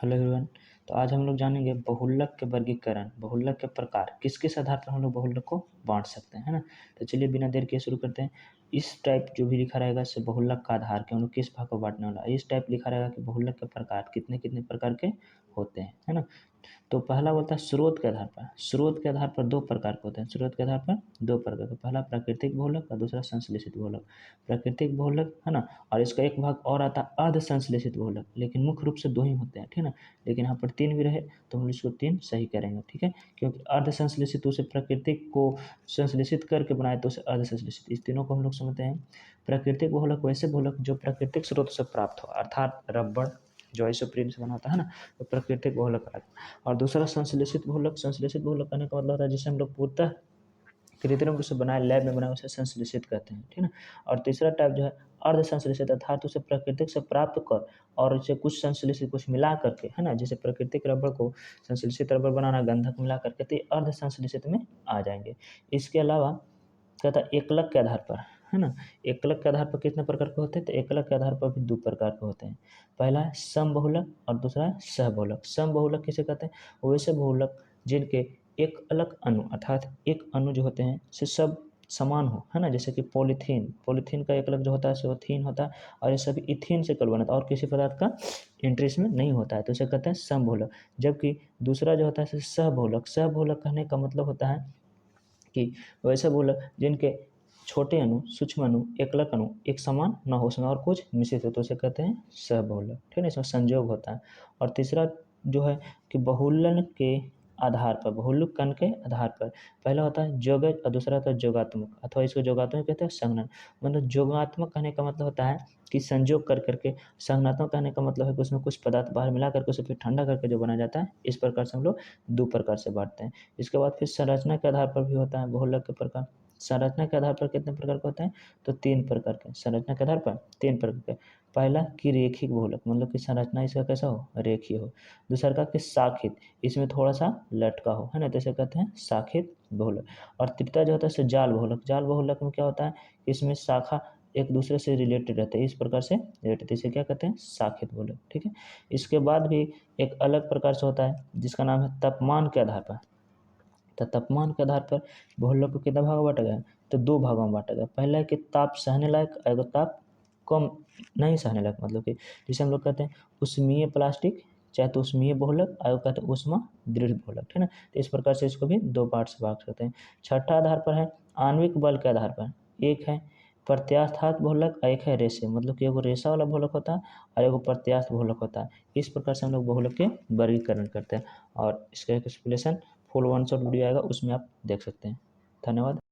Hello everyone. तो आज हम लोग जानेंगे बहुलक के वर्गीकरण, बहुलक के प्रकार, किस किस आधार पर हम लोग बहुलक को बांट सकते हैं, है ना। तो चलिए बिना देर किए शुरू करते हैं। इस टाइप जो भी लिखा रहेगा इससे बहुलक का आधार कि हम लोग किस भाग को बांटने वाला है। इस टाइप लिखा रहेगा कि बहुलक के प्रकार कितने कितने प्रकार के होते हैं, है ना। तो पहला बोलता है स्रोत के आधार पर। स्रोत के आधार पर दो प्रकार के होते हैं। स्रोत के आधार पर दो प्रकार के, पहला प्राकृतिक बहुलक और दूसरा संश्लेषित बहुलक। प्राकृतिक बहुलक, है ना, और इसका एक भाग और आता है अर्ध संश्लेषित बहुलक, लेकिन मुख्य रूप से दो ही होते हैं, ठीक है ना। लेकिन यहाँ पर तीन भी रहे तो हम इसको तीन सही करेंगे, ठीक है। क्योंकि अर्ध संश्लेषित उसे प्राकृतिक को संश्लेषित करके बनाए तो उसे अर्ध संश्लेषित, इस तीनों को हम लोग समझते हैं। प्राकृतिक बहुलक वैसे बहुलक जो प्राकृतिक स्रोत से प्राप्त हो, अर्थात रबड़ जो आइसोप्रीन से बना होता है ना, तो प्राकृतिक बहुलक है। और दूसरा संश्लेषित बहुलक। संश्लेषित बहुलक करने का मतलब होता है जिसे हम लोग पूर्णतः कृत्रिम रूप से बनाए, लैब में बनाए, उसे संश्लेषित कहते हैं, ठीक है ना। और तीसरा टाइप जो है अर्ध संश्लेषित, अर्थात उसे प्राकृतिक से प्राप्त कर और उसे कुछ संश्लेषित कुछ मिला करके, है ना, जैसे प्राकृतिक रबड़ को संश्लेषित रबड़ बनाना गंधक मिला करके, तो ये अर्ध संश्लेषित में आ जाएंगे। इसके अलावा कहता है एकलक के आधार पर, है ना। एकलक के आधार पर कितने प्रकार के होते हैं, तो एकलक के आधार पर भी दो प्रकार के होते हैं। पहला है समबहुलक और दूसरा है सहबहुलक। समबहुलक किसे कहते हैं, वैसे बहुलक जिनके एक अलग अणु, अर्थात एक अणु जो होते हैं से सब समान हो, है ना। जैसे कि पॉलीथीन, पॉलीथीन का एक अलग जो होता है सो थीन होता है, और ये सभी इथीन से कल बनता है और किसी पदार्थ का एंट्री इसमें नहीं होता है, तो इसे कहते हैं समबहुलक। जबकि दूसरा जो होता है सहबहुलक। सहबहुलक कहने का मतलब होता है कि वैसे बहुलक जिनके छोटे अणु, सूक्ष्म अणु, एकलक अणु एक समान न हो, उसमें और कुछ मिश्रित हो, तो उसे कहते हैं सहबहुलक, ठीक है ना। इसमें संयोग होता है। और तीसरा जो है कि बहुलन के आधार पर, बहुलक कण के आधार पर, पहला होता है जोगज और दूसरा होता है जोगात्मक, अथवा इसको जोगात्मक कहते हैं संघनन। मतलब जोगात्मक कहने का मतलब होता है कि संयोग कर करके, संघनात्मक कहने का मतलब है कि उसमें कुछ पदार्थ बाहर मिला करके उसे फिर ठंडा करके जो बनाया जाता है। इस प्रकार से हम लोग दो प्रकार से बांटते हैं। इसके बाद फिर संरचना के आधार पर भी होता है बहुलक के प्रकार। संरचना के आधार पर कितने प्रकार के होते हैं, तो तीन प्रकार के। संरचना के आधार पर तीन प्रकार के। पहला कि रेखिक बहुलक, मतलब कि संरचना इसका कैसा हो, रेखीय हो। दूसरा का कि शाखित, इसमें थोड़ा सा लटका हो, है ना, तो इसे कहते हैं शाखित बहुलक। और तृतीय जो होता है जाल बहुलक। जाल बहुलक में क्या होता है, इसमें शाखा एक दूसरे से रिलेटेड रहते हैं, इस प्रकार से रिलेटेड, इसे क्या कहते हैं, शाखित बहुलक, ठीक है। इसके बाद भी एक अलग प्रकार से होता है जिसका नाम है तापमान के आधार पर। तो तापमान के आधार पर बहुलक को कितना भाग बांटा गया, तो दो भागों में बांटा गया। पहला है कि ताप सहने लायक, और ताप कम नहीं सहने लायक, मतलब कि जिसे हम लोग कहते हैं उष्मीय प्लास्टिक, चाहे तो उष्मीय बहुलक, और कहते हैं उष्मा दृढ़ बहुलक, ठीक है ना। तो इस प्रकार से इसको भी दो पार्ट से भाग सकते हैं। छठा आधार पर है आणविक बल के आधार पर। एक है प्रत्यास्थात बहुलक और एक है रेशे, मतलब कि एगो रेशा वाला बहुलक होता है और एगो प्रत्यास्थ बहुलक होता है। इस प्रकार से हम लोग बहुलक के वर्गीकरण करते हैं, और इसका एक explanation full one shot video आएगा, उसमें आप देख सकते हैं। धन्यवाद।